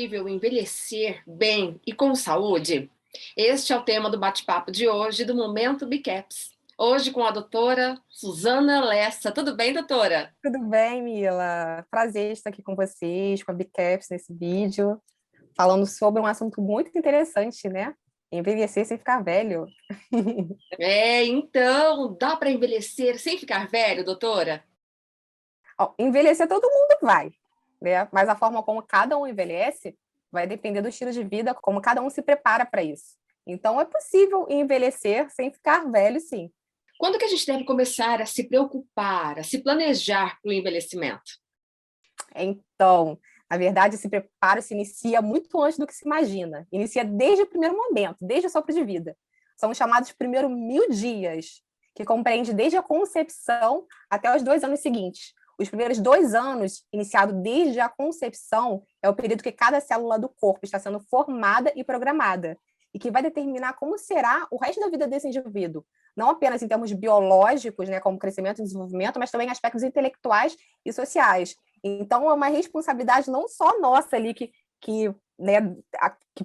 possível envelhecer bem e com saúde? Este é o tema do bate-papo de hoje do Momento Bicaps. Hoje com a doutora Suzana Lessa. Tudo bem, doutora? Tudo bem, Mila? Prazer estar aqui com vocês, com a Bicaps, nesse vídeo, falando sobre um assunto muito interessante, né? Envelhecer sem ficar velho. Então, dá para envelhecer sem ficar velho, doutora? Envelhecer todo mundo vai, né? Mas a forma como cada um envelhece vai depender do estilo de vida, como cada um se prepara para isso. Então, é possível envelhecer sem ficar velho, sim. Quando que a gente deve começar a se preocupar, a se planejar para o envelhecimento? Então, na verdade, esse preparo se inicia muito antes do que se imagina. Inicia desde o primeiro momento, desde o sopro de vida. São os chamados primeiros 1000 dias, que compreende desde a concepção até os 2 anos seguintes. Os primeiros 2 anos, iniciado desde a concepção, é o período que cada célula do corpo está sendo formada e programada, e que vai determinar como será o resto da vida desse indivíduo. Não apenas em termos biológicos, né, como crescimento e desenvolvimento, mas também em aspectos intelectuais e sociais. Então, é uma responsabilidade não só nossa ali, que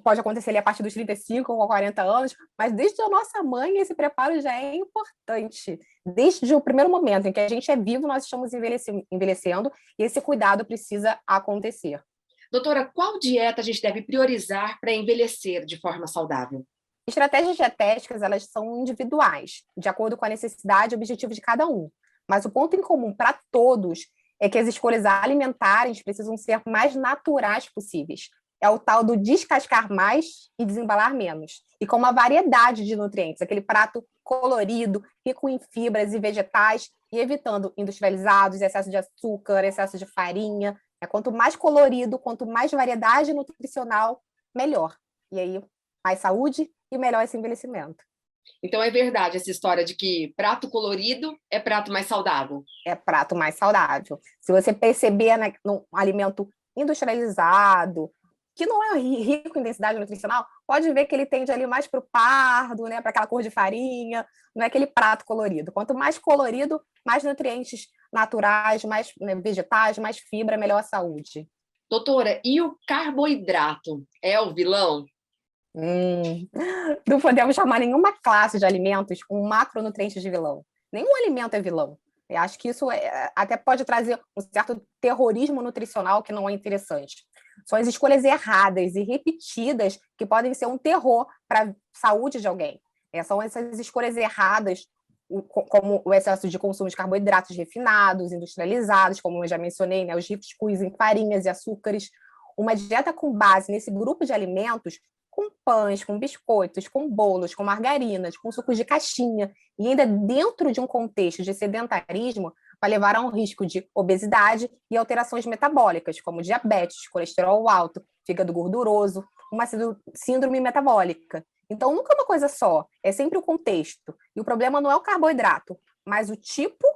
pode acontecer ali a partir dos 35 ou 40 anos, mas desde a nossa mãe esse preparo já é importante. Desde o primeiro momento em que a gente é vivo, nós estamos envelhecendo e esse cuidado precisa acontecer. Doutora, qual dieta a gente deve priorizar para envelhecer de forma saudável? Estratégias dietéticas, elas são individuais, de acordo com a necessidade e objetivo de cada um. Mas o ponto em comum para todos é que as escolhas alimentares precisam ser mais naturais possíveis. É o tal do descascar mais e desembalar menos. E com uma variedade de nutrientes, aquele prato colorido, rico em fibras e vegetais, e evitando industrializados, excesso de açúcar, excesso de farinha. Quanto mais colorido, quanto mais variedade nutricional, melhor. E aí, mais saúde e melhor esse envelhecimento. Então é verdade essa história de que prato colorido é prato mais saudável? É prato mais saudável. Se você perceber, né, num alimento industrializado, que não é rico em densidade nutricional, pode ver que ele tende ali mais para o pardo, né, para aquela cor de farinha, não é aquele prato colorido. Quanto mais colorido, mais nutrientes naturais, mais, né, vegetais, mais fibra, melhor a saúde. Doutora, e o carboidrato é o vilão? Não podemos chamar nenhuma classe de alimentos com macronutrientes de vilão. Nenhum alimento é vilão. Eu acho que isso até pode trazer um certo terrorismo nutricional que não é interessante. São as escolhas erradas e repetidas que podem ser um terror para a saúde de alguém. São essas escolhas erradas, como o excesso de consumo de carboidratos refinados, industrializados, como eu já mencionei, né, os ricos em farinhas e açúcares. Uma dieta com base nesse grupo de alimentos, com pães, com biscoitos, com bolos, com margarinas, com sucos de caixinha, e ainda dentro de um contexto de sedentarismo, vai levar a um risco de obesidade e alterações metabólicas, como diabetes, colesterol alto, fígado gorduroso, uma síndrome metabólica. Então, nunca é uma coisa só, é sempre o contexto. E o problema não é o carboidrato, mas o tipo,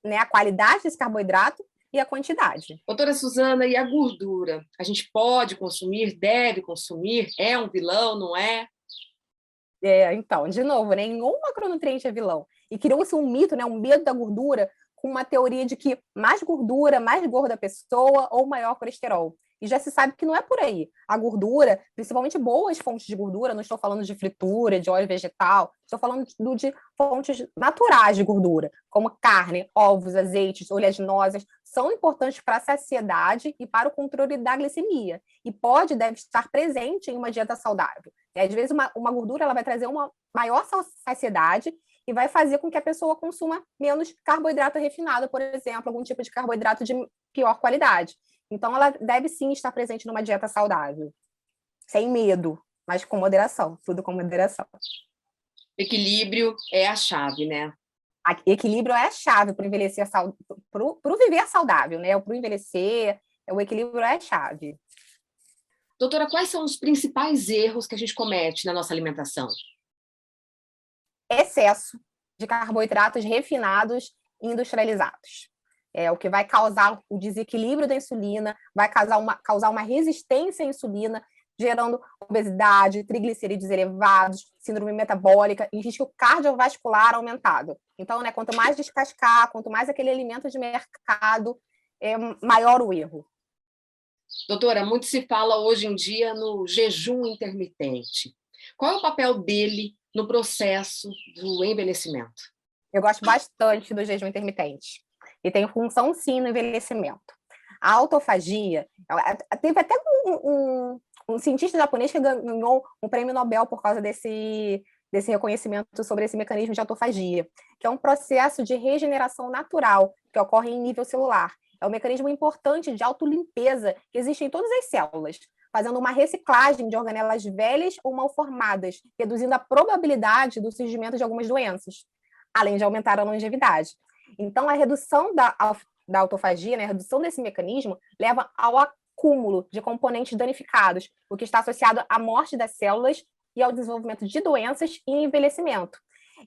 né, a qualidade desse carboidrato e a quantidade. Doutora Suzana, e a gordura? A gente pode consumir, deve consumir? É um vilão, não é? Então, de novo, nenhum macronutriente é vilão. E criou-se um mito, né, um medo da gordura, com uma teoria de que mais gordura, mais gorda a pessoa ou maior colesterol. E já se sabe que não é por aí. A gordura, principalmente boas fontes de gordura, não estou falando de fritura, de óleo vegetal, estou falando de fontes naturais de gordura, como carne, ovos, azeites, oleaginosas, são importantes para a saciedade e para o controle da glicemia. E pode e deve estar presente em uma dieta saudável. E, às vezes, uma gordura ela vai trazer uma maior saciedade e vai fazer com que a pessoa consuma menos carboidrato refinado, por exemplo, algum tipo de carboidrato de pior qualidade. Então, ela deve sim estar presente numa dieta saudável, sem medo, mas com moderação, tudo com moderação. Equilíbrio é a chave, né? Equilíbrio é a chave para envelhecer para o viver saudável, né? Para o envelhecer, o equilíbrio é a chave. Doutora, quais são os principais erros que a gente comete na nossa alimentação? Excesso de carboidratos refinados e industrializados. É o que vai causar o desequilíbrio da insulina, vai causar uma resistência à insulina, gerando obesidade, triglicerídeos elevados, síndrome metabólica e risco cardiovascular aumentado. Então, né, quanto mais descascar, quanto mais aquele alimento de mercado, maior o erro. Doutora, muito se fala hoje em dia no jejum intermitente. Qual é o papel dele no processo do envelhecimento? Eu gosto bastante do jejum intermitente. E tem função, sim, no envelhecimento. A autofagia, teve até um cientista japonês que ganhou um prêmio Nobel por causa desse reconhecimento sobre esse mecanismo de autofagia, que é um processo de regeneração natural que ocorre em nível celular. É um mecanismo importante de autolimpeza que existe em todas as células, fazendo uma reciclagem de organelas velhas ou mal formadas, reduzindo a probabilidade do surgimento de algumas doenças, além de aumentar a longevidade. Então, a redução da autofagia, né, a redução desse mecanismo, leva ao acúmulo de componentes danificados, o que está associado à morte das células e ao desenvolvimento de doenças e envelhecimento.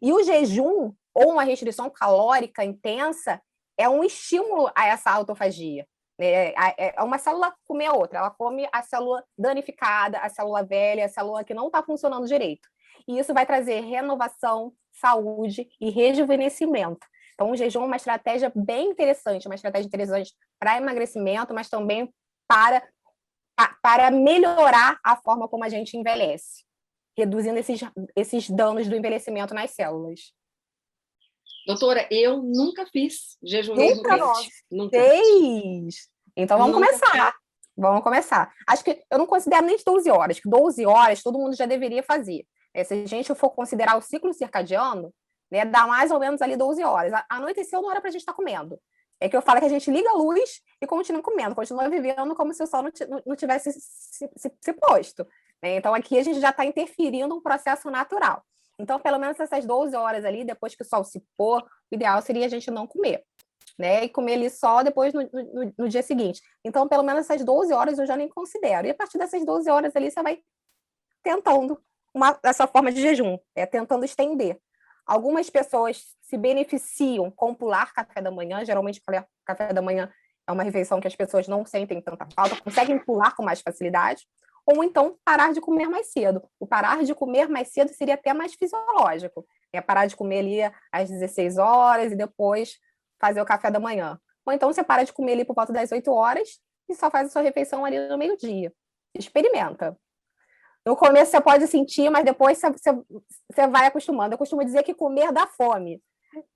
E o jejum, ou uma restrição calórica intensa, é um estímulo a essa autofagia. É uma célula comer a outra, ela come a célula danificada, a célula velha, a célula que não está funcionando direito. E isso vai trazer renovação, saúde e rejuvenescimento. Então, o jejum é uma estratégia bem interessante, uma estratégia interessante para emagrecimento, mas também para melhorar a forma como a gente envelhece, reduzindo esses danos do envelhecimento nas células. Doutora, eu nunca fiz jejum intermitente. Nunca fez? Então, vamos nunca começar. Vamos começar. Acho que eu não considero nem de 12 horas, que 12 horas todo mundo já deveria fazer. Se a gente for considerar o ciclo circadiano, né, dá mais ou menos ali 12 horas. Anoiteceu não era para a gente estar comendo. É que eu falo que a gente liga a luz e continua comendo, continua vivendo como se o sol não tivesse se posto. Né? Então, aqui a gente já está interferindo um processo natural. Então, pelo menos essas 12 horas ali, depois que o sol se pôr, o ideal seria a gente não comer. Né? E comer ali só depois no dia seguinte. Então, pelo menos essas 12 horas eu já nem considero. E a partir dessas 12 horas ali, você vai tentando essa forma de jejum, tentando estender. Algumas pessoas se beneficiam com pular café da manhã, geralmente café da manhã é uma refeição que as pessoas não sentem tanta falta, conseguem pular com mais facilidade, ou então parar de comer mais cedo. O parar de comer mais cedo seria até mais fisiológico, parar de comer ali às 16 horas e depois fazer o café da manhã. Ou então você para de comer ali por volta das 8 horas e só faz a sua refeição ali no meio-dia. Experimenta. No começo você pode sentir, mas depois você vai acostumando. Eu costumo dizer que comer dá fome.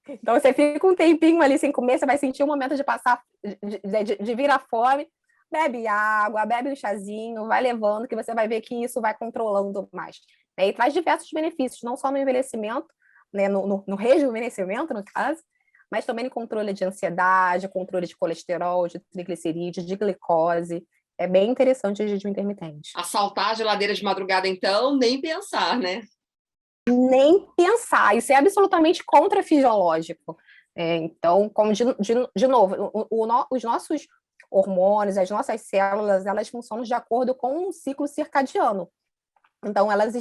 Então você fica um tempinho ali sem comer, você vai sentir um momento de passar, de vir a fome, bebe água, bebe um chazinho, vai levando, que você vai ver que isso vai controlando mais. E traz diversos benefícios, não só no envelhecimento, né, no rejuvenescimento, no caso, mas também no controle de ansiedade, controle de colesterol, de triglicerídeos, de glicose. É bem interessante o jejum intermitente. Assaltar a geladeira de madrugada, então, nem pensar, né? Nem pensar. Isso é absolutamente contrafisiológico. Então, como de novo, os nossos hormônios, as nossas células, elas funcionam de acordo com um ciclo circadiano. Então, elas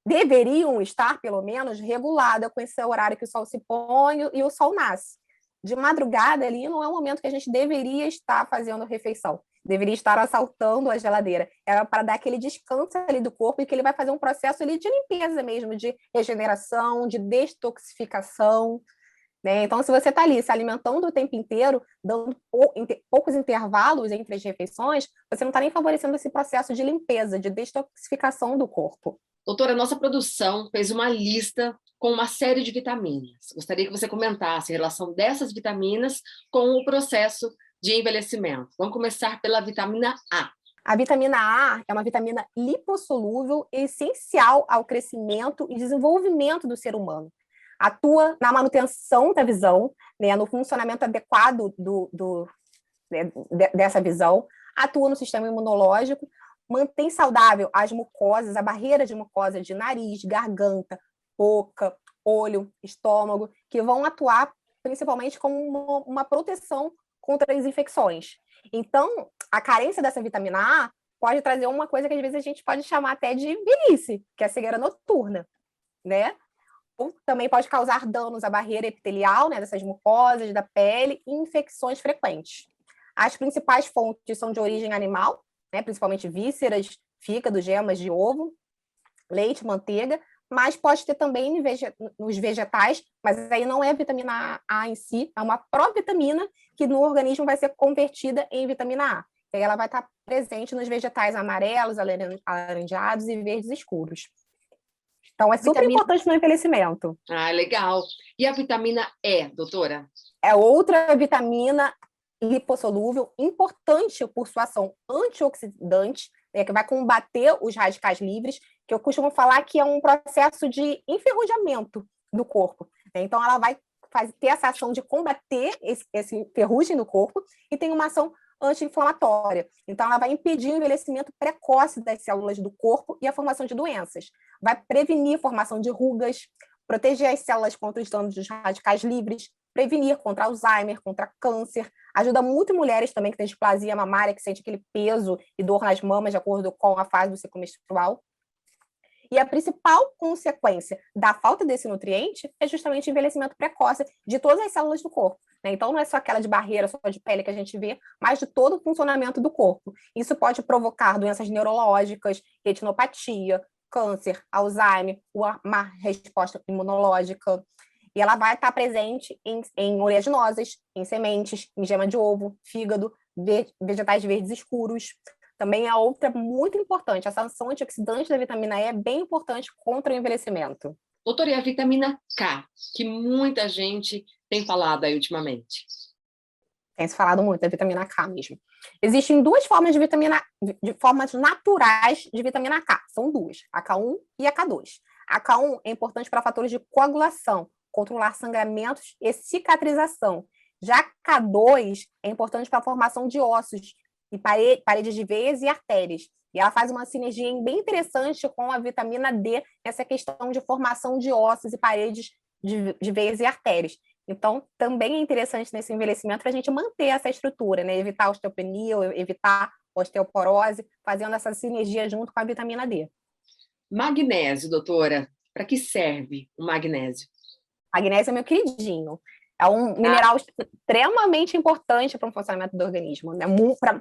deveriam estar, pelo menos, reguladas com esse horário que o sol se põe e o sol nasce. De madrugada ali não é o momento que a gente deveria estar fazendo refeição. Deveria estar assaltando a geladeira. Era para dar aquele descanso ali do corpo e que ele vai fazer um processo ali de limpeza mesmo, de regeneração, de detoxificação. Né? Então, se você está ali se alimentando o tempo inteiro, dando poucos intervalos entre as refeições, você não está nem favorecendo esse processo de limpeza, de detoxificação do corpo. Doutora, nossa produção fez uma lista com uma série de vitaminas. Gostaria que você comentasse a relação dessas vitaminas com o processo de envelhecimento. Vamos começar pela vitamina A. A vitamina A é uma vitamina lipossolúvel essencial ao crescimento e desenvolvimento do ser humano. Atua na manutenção da visão, né, no funcionamento adequado dessa visão, atua no sistema imunológico, mantém saudável as mucosas, a barreira de mucosa de nariz, garganta, boca, olho, estômago, que vão atuar principalmente como uma proteção contra as infecções. Então, a carência dessa vitamina A pode trazer uma coisa que às vezes a gente pode chamar até de velhice, que é a cegueira noturna, né? Ou também pode causar danos à barreira epitelial, né, dessas mucosas, da pele, e infecções frequentes. As principais fontes são de origem animal, né, principalmente vísceras, fígado, gemas de ovo, leite, manteiga, mas pode ter também nos vegetais, mas aí não é a vitamina A em si, é uma provitamina que no organismo vai ser convertida em vitamina A. e ela vai estar presente nos vegetais amarelos, alaranjados e verdes escuros. Então, é super importante no envelhecimento. Ah, legal. E a vitamina E, doutora? É outra vitamina lipossolúvel, importante por sua ação antioxidante, né, que vai combater os radicais livres, que eu costumo falar que é um processo de enferrujamento do corpo. Né? Então, ela vai ter essa ação de combater esse ferrugem no corpo e tem uma ação anti-inflamatória. Então, ela vai impedir o envelhecimento precoce das células do corpo e a formação de doenças. Vai prevenir a formação de rugas, proteger as células contra os danos dos radicais livres, prevenir contra Alzheimer, contra câncer. Ajuda muito mulheres também que têm displasia mamária, que sente aquele peso e dor nas mamas, de acordo com a fase do ciclo menstrual. E a principal consequência da falta desse nutriente é justamente o envelhecimento precoce de todas as células do corpo. Né? Então, não é só aquela de barreira, só de pele que a gente vê, mas de todo o funcionamento do corpo. Isso pode provocar doenças neurológicas, retinopatia, câncer, Alzheimer, uma resposta imunológica. E ela vai estar presente em oleaginosas, em sementes, em gema de ovo, fígado, vegetais verdes escuros. Também é outra muito importante. Essa ação antioxidante da vitamina E é bem importante contra o envelhecimento. Doutora, e a vitamina K, que muita gente tem falado aí ultimamente? Tem se falado muito da vitamina K mesmo. Existem duas formas de formas naturais de vitamina K. São duas, a K1 e a K2. A K1 é importante para fatores de coagulação, controlar sangramentos e cicatrização. Já a K2 é importante para a formação de ossos e paredes de veias e artérias. E ela faz uma sinergia bem interessante com a vitamina D nessa questão de formação de ossos e paredes de veias e artérias. Então, também é interessante nesse envelhecimento para a gente manter essa estrutura, né? Evitar a osteopenia, evitar a osteoporose, fazendo essa sinergia junto com a vitamina D. Magnésio, doutora, para que serve o magnésio? Magnésio é meu queridinho. É um mineral extremamente importante para o funcionamento do organismo, né?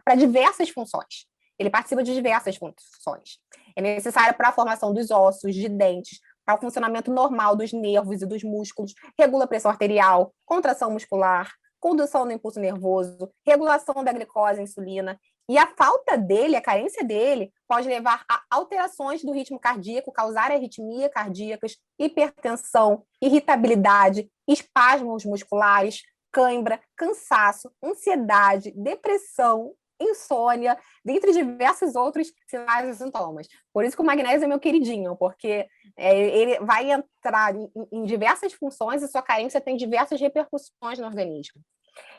Para diversas funções. Ele participa de diversas funções. É necessário para a formação dos ossos, de dentes, para o funcionamento normal dos nervos e dos músculos, regula a pressão arterial, contração muscular, condução do impulso nervoso, regulação da glicose e insulina. E a falta dele, a carência dele, pode levar a alterações do ritmo cardíaco, causar arritmia cardíacas, hipertensão, irritabilidade, espasmos musculares, cãibra, cansaço, ansiedade, depressão, insônia, dentre diversos outros sinais e sintomas. Por isso que o magnésio é meu queridinho, porque ele vai entrar em diversas funções e sua carência tem diversas repercussões no organismo.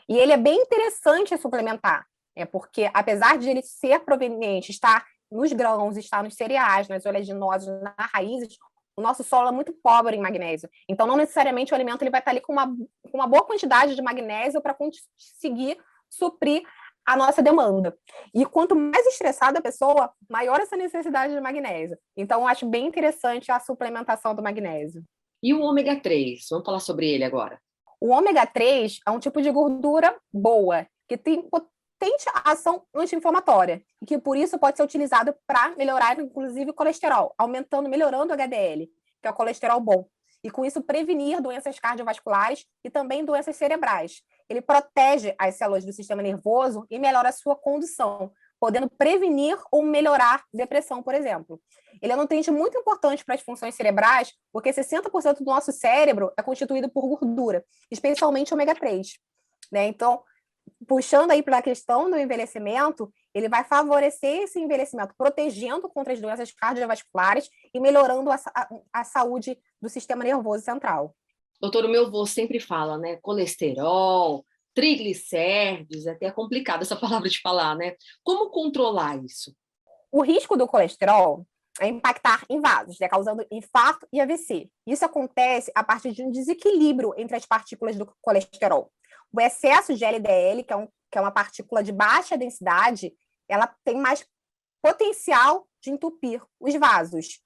E ele é bem interessante a suplementar, porque apesar de ele ser proveniente, estar nos grãos, estar nos cereais, nas oleaginosas, nas raízes, o nosso solo é muito pobre em magnésio. Então, não necessariamente o alimento ele vai estar ali com uma boa quantidade de magnésio para conseguir suprir a nossa demanda. E quanto mais estressada a pessoa, maior essa necessidade de magnésio. Então, eu acho bem interessante a suplementação do magnésio. E o ômega 3? Vamos falar sobre ele agora. O ômega 3 é um tipo de gordura boa, que tem potente ação anti-inflamatória, e que por isso pode ser utilizado para melhorar, inclusive, o colesterol, melhorando o HDL, que é o colesterol bom. E com isso prevenir doenças cardiovasculares e também doenças cerebrais. Ele protege as células do sistema nervoso e melhora a sua condução, podendo prevenir ou melhorar depressão, por exemplo. Ele é um nutriente muito importante para as funções cerebrais, porque 60% do nosso cérebro é constituído por gordura, especialmente ômega 3. Né? Então, puxando aí para a questão do envelhecimento, ele vai favorecer esse envelhecimento, protegendo contra as doenças cardiovasculares e melhorando a saúde do sistema nervoso central. Doutor, o meu avô sempre fala, né? Colesterol, triglicéridos, é até complicado essa palavra de falar, né? Como controlar isso? O risco do colesterol é impactar em vasos, né, causando infarto e AVC. Isso acontece a partir de um desequilíbrio entre as partículas do colesterol. O excesso de LDL, que é uma partícula de baixa densidade, ela tem mais potencial de entupir os vasos.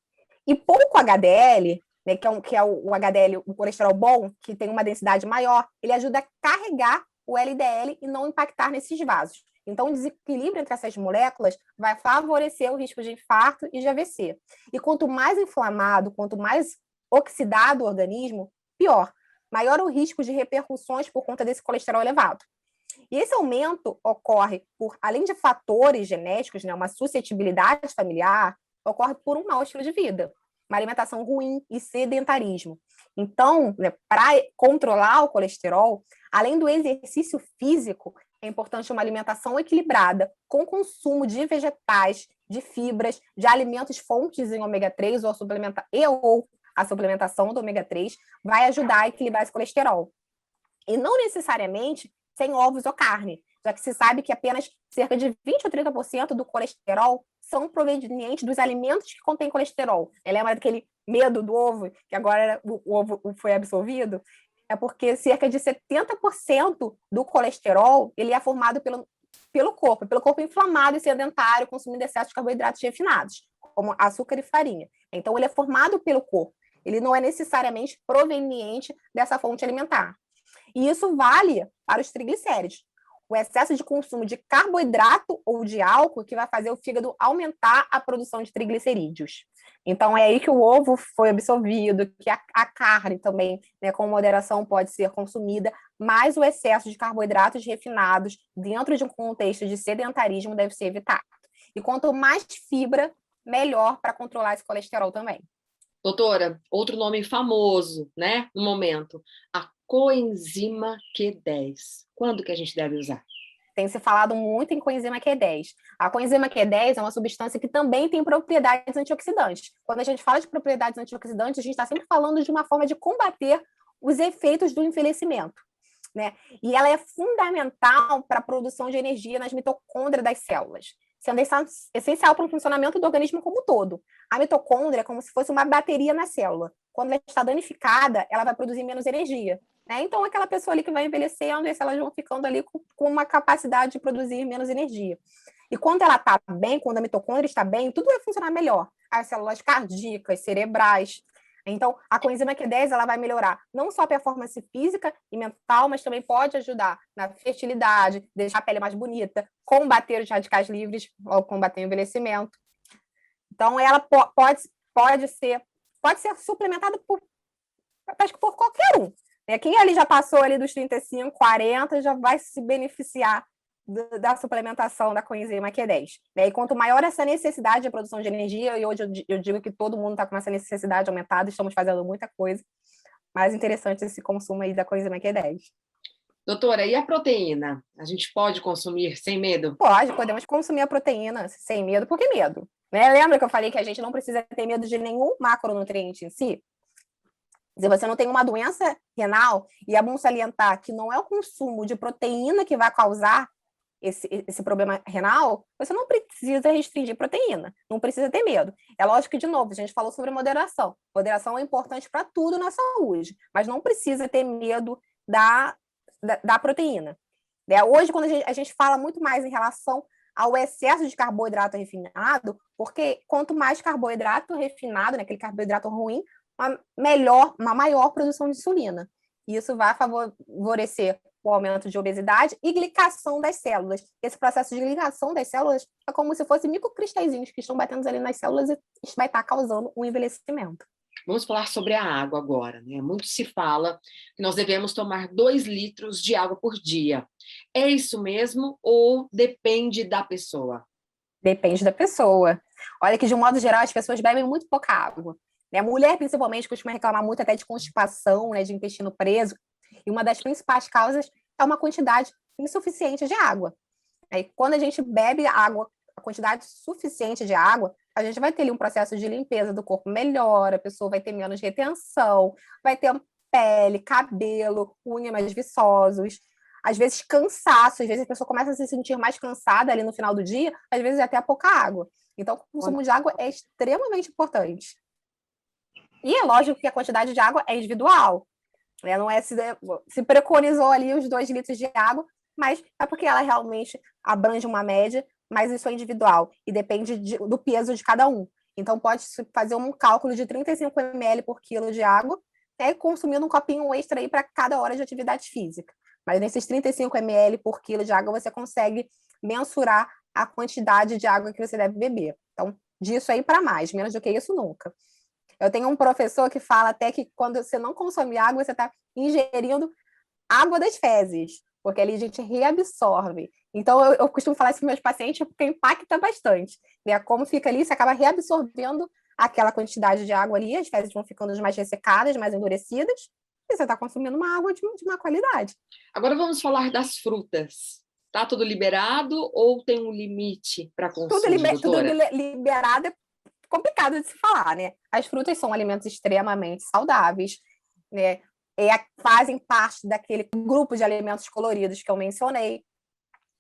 E pouco HDL, né, que é o HDL, o colesterol bom, que tem uma densidade maior, ele ajuda a carregar o LDL e não impactar nesses vasos. Então, o desequilíbrio entre essas moléculas vai favorecer o risco de infarto e de AVC. E quanto mais inflamado, quanto mais oxidado o organismo, pior. Maior o risco de repercussões por conta desse colesterol elevado. E esse aumento ocorre por, além de fatores genéticos, né, uma suscetibilidade familiar, ocorre por um mau estilo de vida, uma alimentação ruim e sedentarismo. Então, né, para controlar o colesterol, além do exercício físico, é importante uma alimentação equilibrada, com consumo de vegetais, de fibras, de alimentos fontes em ômega 3 ou a suplementação do ômega 3 vai ajudar a equilibrar esse colesterol. E não necessariamente sem ovos ou carne, já que se sabe que apenas cerca de 20 ou 30% do colesterol são provenientes dos alimentos que contêm colesterol. Lembra daquele medo do ovo, que agora o ovo foi absolvido? É porque cerca de 70% do colesterol ele é formado pelo corpo inflamado e sedentário, consumindo excesso de carboidratos refinados, como açúcar e farinha. Então, ele é formado pelo corpo. Ele não é necessariamente proveniente dessa fonte alimentar. E isso vale para os triglicéridos. O excesso de consumo de carboidrato ou de álcool que vai fazer o fígado aumentar a produção de triglicerídeos. Então, é aí que o ovo foi absorvido, que a carne também, né, com moderação, pode ser consumida, mas o excesso de carboidratos refinados dentro de um contexto de sedentarismo deve ser evitado. E quanto mais fibra, melhor para controlar esse colesterol também. Doutora, outro nome famoso, né, no momento, a coenzima Q10. Quando que a gente deve usar? Tem se falado muito em coenzima Q10. A coenzima Q10 é uma substância que também tem propriedades antioxidantes. Quando a gente fala de propriedades antioxidantes, a gente está sempre falando de uma forma de combater os efeitos do envelhecimento, né? E ela é fundamental para a produção de energia nas mitocôndrias das células, sendo essencial para o funcionamento do organismo como um todo. A mitocôndria é como se fosse uma bateria na célula. Quando ela está danificada, ela vai produzir menos energia. Né? Então, aquela pessoa ali que vai envelhecendo, as células vão ficando ali com uma capacidade de produzir menos energia. E quando ela está bem, quando a mitocôndria está bem, tudo vai funcionar melhor. As células cardíacas, cerebrais. Então, a coenzima Q10 ela vai melhorar não só a performance física e mental, mas também pode ajudar na fertilidade, deixar a pele mais bonita, combater os radicais livres, ou combater o envelhecimento. Então, ela pode ser suplementada acho que por qualquer um. Quem ali já passou ali dos 35, 40, já vai se beneficiar da suplementação da coenzima Q10. E quanto maior essa necessidade de produção de energia, e hoje eu digo que todo mundo está com essa necessidade aumentada, estamos fazendo muita coisa, mais interessante esse consumo aí da coenzima Q10. Doutora, e a proteína? A gente pode consumir sem medo? Podemos consumir a proteína sem medo. Por que medo? Né? Lembra que eu falei que a gente não precisa ter medo de nenhum macronutriente em si? Se você não tem uma doença renal, e é bom salientar que não é o consumo de proteína que vai causar esse problema renal, você não precisa restringir proteína, não precisa ter medo. É lógico que, de novo, a gente falou sobre moderação. Moderação é importante para tudo na saúde, mas não precisa ter medo da proteína. Hoje, quando a gente fala muito mais em relação ao excesso de carboidrato refinado, porque quanto mais carboidrato refinado, né, aquele carboidrato ruim, uma maior produção de insulina. Isso vai favorecer o aumento de obesidade e glicação das células. Esse processo de glicação das células é como se fossem microcristalzinhos que estão batendo ali nas células e isso vai estar causando um envelhecimento. Vamos falar sobre a água agora, né? Muito se fala que nós devemos tomar 2 litros de água por dia. É isso mesmo ou depende da pessoa? Depende da pessoa. Olha que, de um modo geral, as pessoas bebem muito pouca água. A mulher, principalmente, costuma reclamar muito até de constipação, né, de intestino preso. E uma das principais causas é uma quantidade insuficiente de água. Aí, quando a gente bebe água, a quantidade suficiente de água, a gente vai ter ali um processo de limpeza do corpo melhor, a pessoa vai ter menos retenção, vai ter pele, cabelo, unha mais viçosos, às vezes cansaço, às vezes a pessoa começa a se sentir mais cansada ali no final do dia, às vezes até pouca água. Então, o consumo de água é extremamente importante. E é lógico que a quantidade de água é individual. Né? Não é se preconizou ali os 2 litros de água, mas é porque ela realmente abrange uma média, mas isso é individual e depende do peso de cada um. Então, pode fazer um cálculo de 35 ml por quilo de água, né, consumindo um copinho extra aí para cada hora de atividade física. Mas nesses 35 ml por quilo de água, você consegue mensurar a quantidade de água que você deve beber. Então, disso aí para mais, menos do que isso nunca. Eu tenho um professor que fala até que quando você não consome água, você está ingerindo água das fezes. porque ali a gente reabsorve. Então, eu costumo falar isso para meus pacientes, porque impacta bastante, né? Como fica ali, você acaba reabsorvendo aquela quantidade de água ali, as fezes vão ficando mais ressecadas, mais endurecidas, e você está consumindo uma água de má qualidade. Agora vamos falar das frutas. Está tudo liberado ou tem um limite para consumo, doutora? Tudo liberado é complicado de se falar, né? As frutas são alimentos extremamente saudáveis, né? Fazem parte daquele grupo de alimentos coloridos que eu mencionei,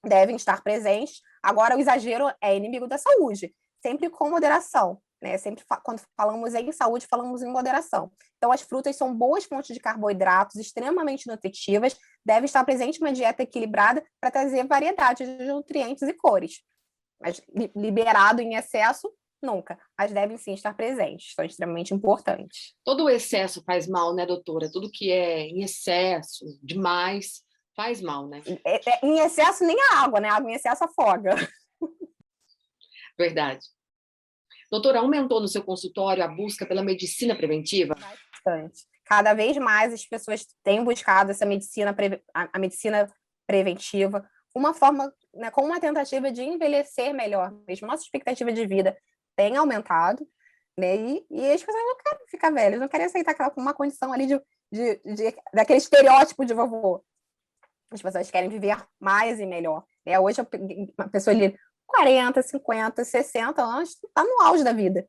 devem estar presentes. Agora, o exagero é inimigo da saúde, sempre com moderação, né? Sempre quando falamos em saúde, falamos em moderação. Então, as frutas são boas fontes de carboidratos, extremamente nutritivas, deve estar presente uma dieta equilibrada para trazer variedade de nutrientes e cores. Mas liberado em excesso, nunca. Mas devem sim estar presentes, são extremamente importantes. Todo o excesso faz mal, né, doutora? Tudo que é em excesso, demais, faz mal, né? Em excesso, nem a água, né? A água em excesso afoga. Verdade. Doutora, aumentou no seu consultório a busca pela medicina preventiva? Bastante. Cada vez mais as pessoas têm buscado essa medicina, a medicina preventiva, uma forma, né, com uma tentativa de envelhecer melhor. Mesmo nossa expectativa de vida tem aumentado, né? E as pessoas não querem ficar velhas, não querem aceitar uma condição ali daquele estereótipo de vovô. As pessoas querem viver mais e melhor, né? Hoje, uma pessoa ali 40, 50, 60 anos está no auge da vida,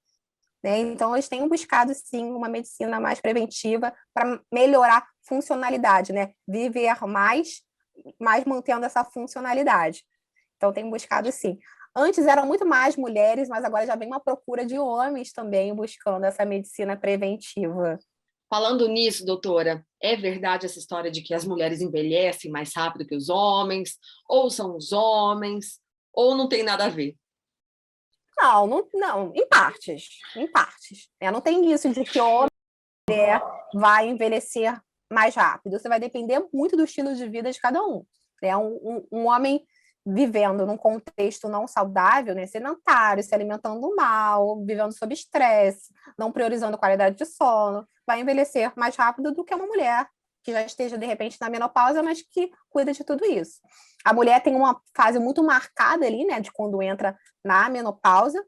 né? Então, eles têm buscado, sim, uma medicina mais preventiva para melhorar funcionalidade, né? Viver mais mantendo essa funcionalidade. Então, tem buscado, sim. Antes eram muito mais mulheres, mas agora já vem uma procura de homens também buscando essa medicina preventiva. Falando nisso, doutora, é verdade essa história de que as mulheres envelhecem mais rápido que os homens? Ou são os homens? Ou não tem nada a ver? Não, em partes, em partes. Não tem isso de que homem e mulher vai envelhecer mais rápido. Você vai depender muito do estilo de vida de cada um. Um homem vivendo num contexto não saudável, né, sedentário, se alimentando mal, vivendo sob estresse, não priorizando a qualidade de sono, vai envelhecer mais rápido do que uma mulher que já esteja, de repente, na menopausa, mas que cuida de tudo isso. A mulher tem uma fase muito marcada ali, né, de quando entra na menopausa,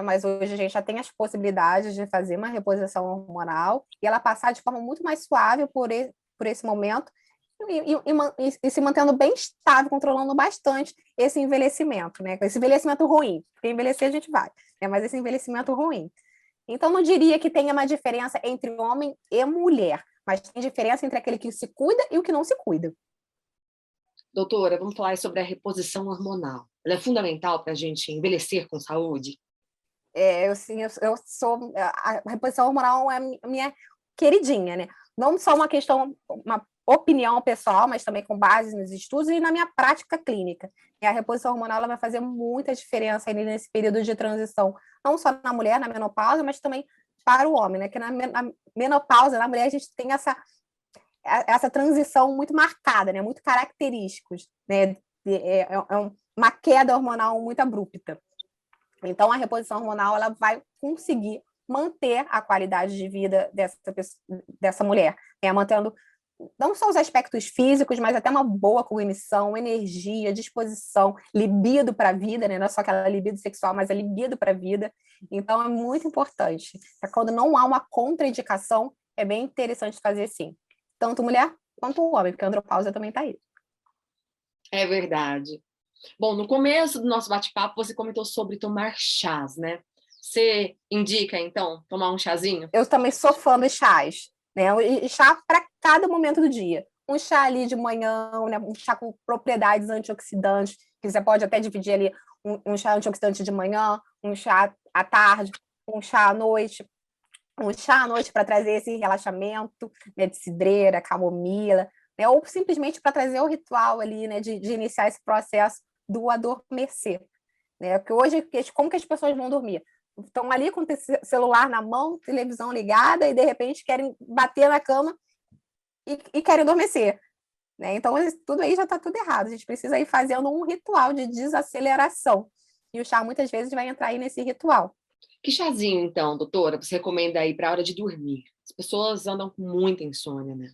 mas hoje a gente já tem as possibilidades de fazer uma reposição hormonal e ela passar de forma muito mais suave por esse momento e se mantendo bem estável, controlando bastante esse envelhecimento, né? Esse envelhecimento ruim, porque envelhecer a gente vai, né? Mas esse envelhecimento ruim. Então, não diria que tenha uma diferença entre homem e mulher, mas tem diferença entre aquele que se cuida e o que não se cuida. Doutora, vamos falar sobre a reposição hormonal. Ela é fundamental para a gente envelhecer com saúde? Eu sou... A reposição hormonal é a minha queridinha, né? Não só uma questão, uma opinião pessoal, mas também com base nos estudos e na minha prática clínica. E a reposição hormonal ela vai fazer muita diferença nesse período de transição, não só na mulher, na menopausa, mas também para o homem, né? Que na menopausa, na mulher, a gente tem essa transição muito marcada, né? Muito característicos, né? Uma queda hormonal muito abrupta. Então, a reposição hormonal ela vai conseguir manter a qualidade de vida dessa mulher, né? Mantendo não só os aspectos físicos, mas até uma boa cognição, energia, disposição, libido para a vida, né? Não é só aquela libido sexual, mas a libido para a vida. Então, é muito importante. Quando não há uma contraindicação, é bem interessante fazer sim. Tanto mulher quanto homem, porque a andropausa também está aí. É verdade. Bom, no começo do nosso bate-papo, você comentou sobre tomar chás, né? Você indica, então, tomar um chazinho? Eu também sou fã dos chás, né? E chá para cada momento do dia. Um chá ali de manhã, né? Um chá com propriedades antioxidantes, que você pode até dividir ali um chá antioxidante de manhã, um chá à tarde, um chá à noite. Um chá à noite para trazer esse relaxamento, né, de cidreira, camomila, né? Ou simplesmente para trazer o ritual ali, né? De iniciar esse processo do adormecer, né? Porque hoje, como que as pessoas vão dormir? Estão ali com o celular na mão, televisão ligada, e de repente querem bater na cama e querem adormecer, né? Então, tudo aí já está tudo errado. A gente precisa ir fazendo um ritual de desaceleração. E o chá, muitas vezes, vai entrar aí nesse ritual. Que chazinho, então, doutora, você recomenda aí para a hora de dormir? As pessoas andam com muita insônia, né?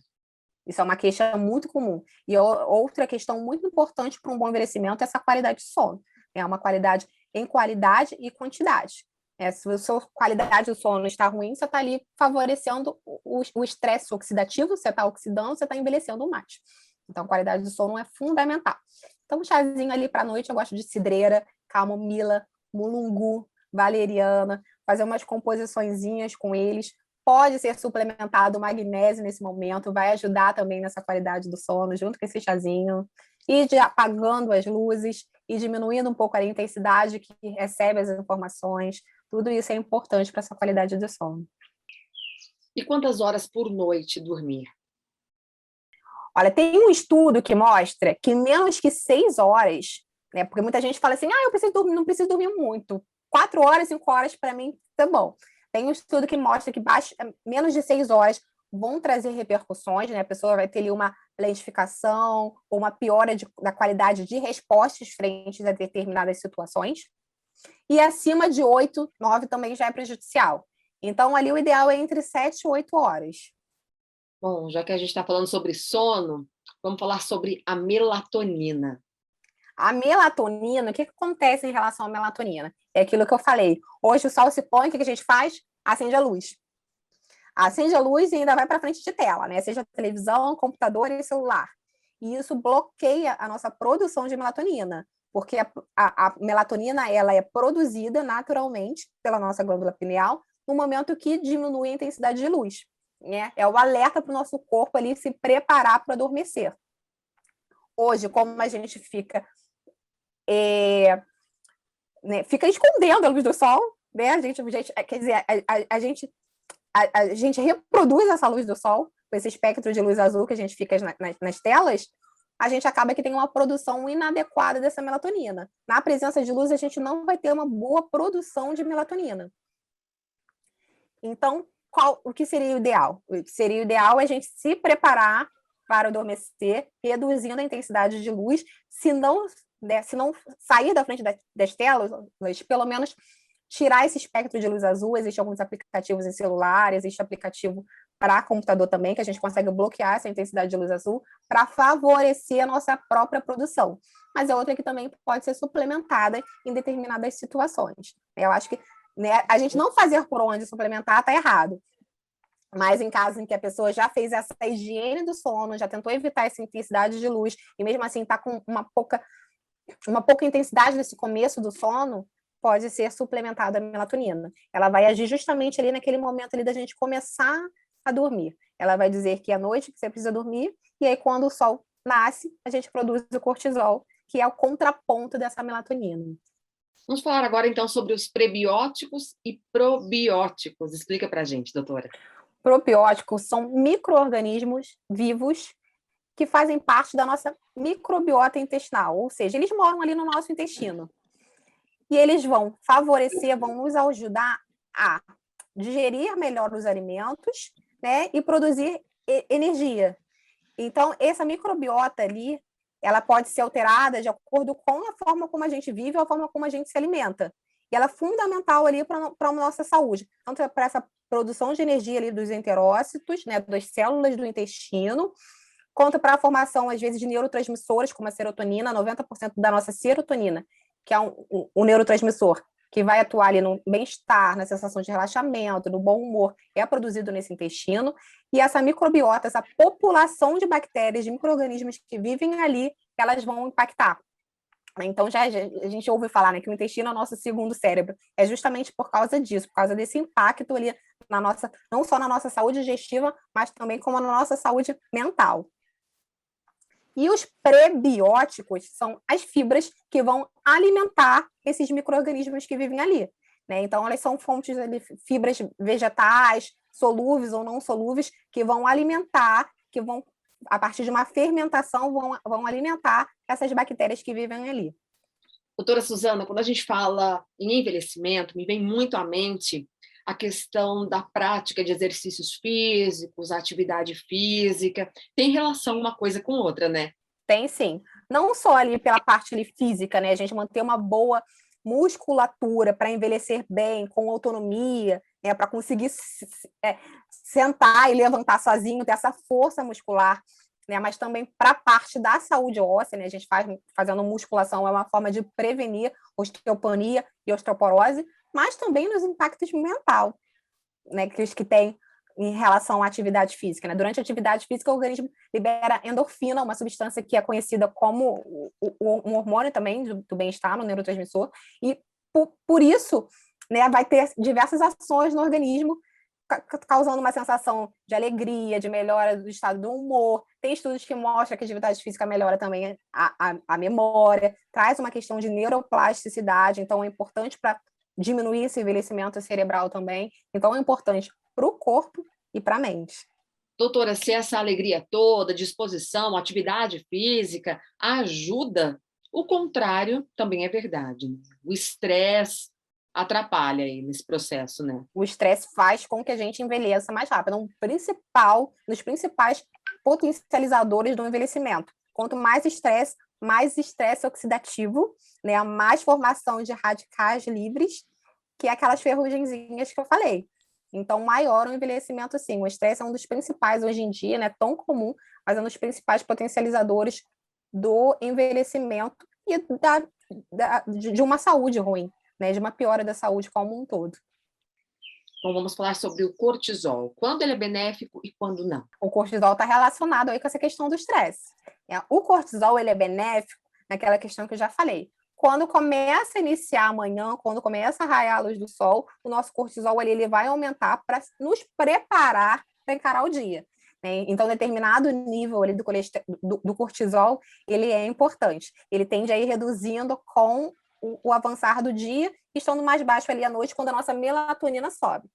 Isso é uma queixa muito comum. E outra questão muito importante para um bom envelhecimento é essa qualidade de sono. É uma qualidade em qualidade e quantidade. Se a sua qualidade do sono está ruim, você está ali favorecendo o estresse oxidativo, você está oxidando, você está envelhecendo mais. Então, a qualidade do sono é fundamental. Então, um chazinho ali para a noite, eu gosto de cidreira, camomila, mulungu, valeriana, fazer umas composiçõezinhas com eles. Pode ser suplementado magnésio nesse momento, vai ajudar também nessa qualidade do sono, junto com esse chazinho. E apagando as luzes e diminuindo um pouco a intensidade que recebe as informações. Tudo isso é importante para essa qualidade do sono. E quantas horas por noite dormir? Olha, tem um estudo que mostra que menos que 6 horas, né? Porque muita gente fala assim, eu preciso dormir, não preciso dormir muito. 4 horas, 5 horas, para mim, tá bom. Tem um estudo que mostra que menos de 6 horas vão trazer repercussões, né? A pessoa vai ter ali uma lentificação ou uma piora da qualidade de respostas frente a determinadas situações. E acima de 8, 9 também já é prejudicial. Então, ali o ideal é entre 7 e 8 horas. Bom, já que a gente está falando sobre sono, vamos falar sobre a melatonina. A melatonina, o que acontece em relação à melatonina? É aquilo que eu falei. Hoje o sol se põe, o que a gente faz? Acende a luz. Acende a luz e ainda vai para frente de tela, né? Seja televisão, computador e celular. E isso bloqueia a nossa produção de melatonina, porque a melatonina ela é produzida naturalmente pela nossa glândula pineal no momento que diminui a intensidade de luz. Né? É o alerta para o nosso corpo ali se preparar para adormecer. Hoje, como a gente fica fica escondendo a luz do sol, né? Quer dizer, a gente reproduz essa luz do sol, com esse espectro de luz azul que a gente fica nas telas, a gente acaba que tem uma produção inadequada dessa melatonina. Na presença de luz, a gente não vai ter uma boa produção de melatonina. Então, o que seria o ideal? O que seria o ideal é a gente se preparar para adormecer, reduzindo a intensidade de luz, se não sair da frente das telas, pelo menos tirar esse espectro de luz azul. Existem alguns aplicativos em celular, existe aplicativo para computador também, que a gente consegue bloquear essa intensidade de luz azul para favorecer a nossa própria produção. Mas é outra que também pode ser suplementada em determinadas situações. Eu acho que a gente não fazer por onde suplementar está errado. Mas em casos em que a pessoa já fez essa higiene do sono, já tentou evitar essa intensidade de luz, e mesmo assim está com uma pouca intensidade nesse começo do sono, pode ser suplementada a melatonina. Ela vai agir justamente ali naquele momento ali da gente começar a dormir. Ela vai dizer que é à noite que você precisa dormir, e aí quando o sol nasce, a gente produz o cortisol, que é o contraponto dessa melatonina. Vamos falar agora, então, sobre os prebióticos e probióticos. Explica para a gente, doutora. Probióticos são micro-organismos vivos que fazem parte da nossa microbiota intestinal, ou seja, eles moram ali no nosso intestino. E eles vão favorecer, vão nos ajudar a digerir melhor os alimentos, né, e produzir energia. Então, essa microbiota ali, ela pode ser alterada de acordo com a forma como a gente vive ou a forma como a gente se alimenta. E ela é fundamental ali para a nossa saúde, tanto para essa produção de energia ali dos enterócitos, né, das células do intestino, quanto para a formação, às vezes, de neurotransmissores, como a serotonina. 90% da nossa serotonina, que é um neurotransmissor que vai atuar ali no bem-estar, na sensação de relaxamento, no bom humor, é produzido nesse intestino. E essa microbiota, essa população de bactérias, de micro-organismos que vivem ali, elas vão impactar. Então, a gente ouve falar, né, que o intestino é o nosso segundo cérebro. É justamente por causa disso, por causa desse impacto ali não só na nossa saúde digestiva, mas também como na nossa saúde mental. E os prebióticos são as fibras que vão alimentar esses micro-organismos que vivem ali. Né? Então, elas são fontes de fibras vegetais, solúveis ou não solúveis, que vão alimentar, que vão, a partir de uma fermentação, vão alimentar essas bactérias que vivem ali. Doutora Suzana, quando a gente fala em envelhecimento, me vem muito à mente a questão da prática de exercícios físicos, a atividade física. Tem relação uma coisa com outra, né? Tem sim. Não só ali pela parte ali física, né? A gente manter uma boa musculatura para envelhecer bem, com autonomia, né, para conseguir sentar e levantar sozinho, ter essa força muscular, né, mas também para a parte da saúde óssea, né, a gente fazendo musculação é uma forma de prevenir osteopenia e osteoporose, mas também nos impactos mental, né, que tem em relação à atividade física, né? Durante a atividade física, o organismo libera endorfina, uma substância que é conhecida como um hormônio também do bem-estar, no neurotransmissor, e por isso, né, vai ter diversas ações no organismo, causando uma sensação de alegria, de melhora do estado do humor. Tem estudos que mostram que a atividade física melhora também a memória, traz uma questão de neuroplasticidade, então é importante para diminuir esse envelhecimento cerebral também. Então é importante para o corpo e para a mente. Doutora, se essa alegria toda, disposição, atividade física ajuda, o contrário também é verdade, né? O estresse atrapalha aí nesse processo, né? O estresse faz com que a gente envelheça mais rápido. Dos principais potencializadores do envelhecimento. Quanto mais estresse oxidativo, né, mais formação de radicais livres, que é aquelas ferrugenzinhas que eu falei. Então, maior o envelhecimento, sim. O estresse é um dos principais hoje em dia, não é tão comum, mas é um dos principais potencializadores do envelhecimento e de uma saúde ruim, né? De uma piora da saúde como um todo. Então, vamos falar sobre o cortisol. Quando ele é benéfico e quando não? O cortisol está relacionado aí com essa questão do estresse. O cortisol ele é benéfico naquela questão que eu já falei. Quando começa a iniciar a manhã, quando começa a raiar a luz do sol, o nosso cortisol ele vai aumentar para nos preparar para encarar o dia. Né? Então, determinado nível ali do cortisol, ele é importante. Ele tende a ir reduzindo com o avançar do dia, estando mais baixo ali à noite, quando a nossa melatonina sobe.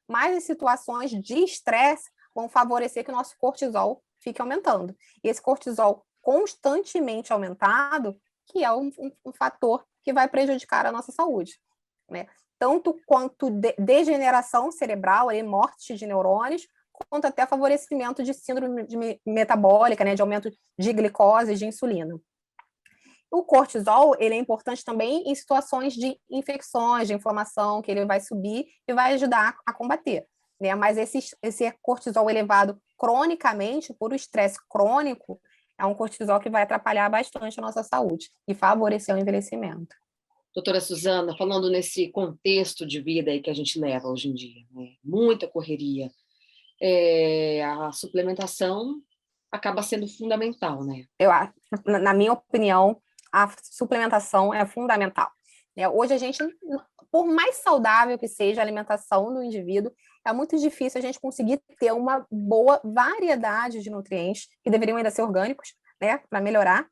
Mas as situações de estresse vão favorecer que o nosso cortisol fique aumentando. E esse cortisol constantemente aumentado, que é um fator que vai prejudicar a nossa saúde, né? Tanto quanto degeneração cerebral, morte de neurônios, quanto até favorecimento de síndrome metabólica, né, de aumento de glicose e de insulina. O cortisol ele é importante também em situações de infecções, de inflamação, que ele vai subir e vai ajudar a combater. Né? Mas esse cortisol elevado cronicamente, por estresse crônico, é um cortisol que vai atrapalhar bastante a nossa saúde e favorecer o envelhecimento. Doutora Suzana, falando nesse contexto de vida aí que a gente leva hoje em dia, né? Muita correria, a suplementação acaba sendo fundamental, né? Na minha opinião, a suplementação é fundamental. Hoje a gente, por mais saudável que seja a alimentação do indivíduo, é muito difícil a gente conseguir ter uma boa variedade de nutrientes, que deveriam ainda ser orgânicos, né, para melhorar.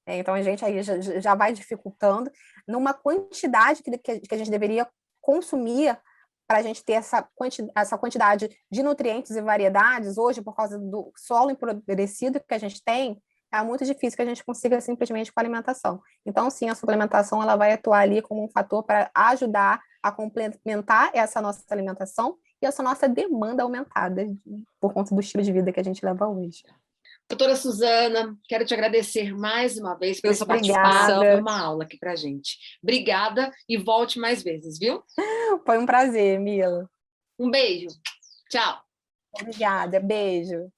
Então a gente aí já vai dificultando numa quantidade que a gente deveria consumir para a gente ter essa quantidade de nutrientes e variedades. Hoje, por causa do solo empobrecida que a gente tem, é muito difícil que a gente consiga simplesmente com a alimentação. Então, sim, a suplementação ela vai atuar ali como um fator para ajudar a complementar essa nossa alimentação e essa nossa demanda aumentada por conta do estilo de vida que a gente leva hoje. Doutora Suzana, quero te agradecer mais uma vez por essa participação, uma aula aqui para a gente. Obrigada e volte mais vezes, viu? Foi um prazer, Mila. Um beijo. Tchau. Obrigada, beijo.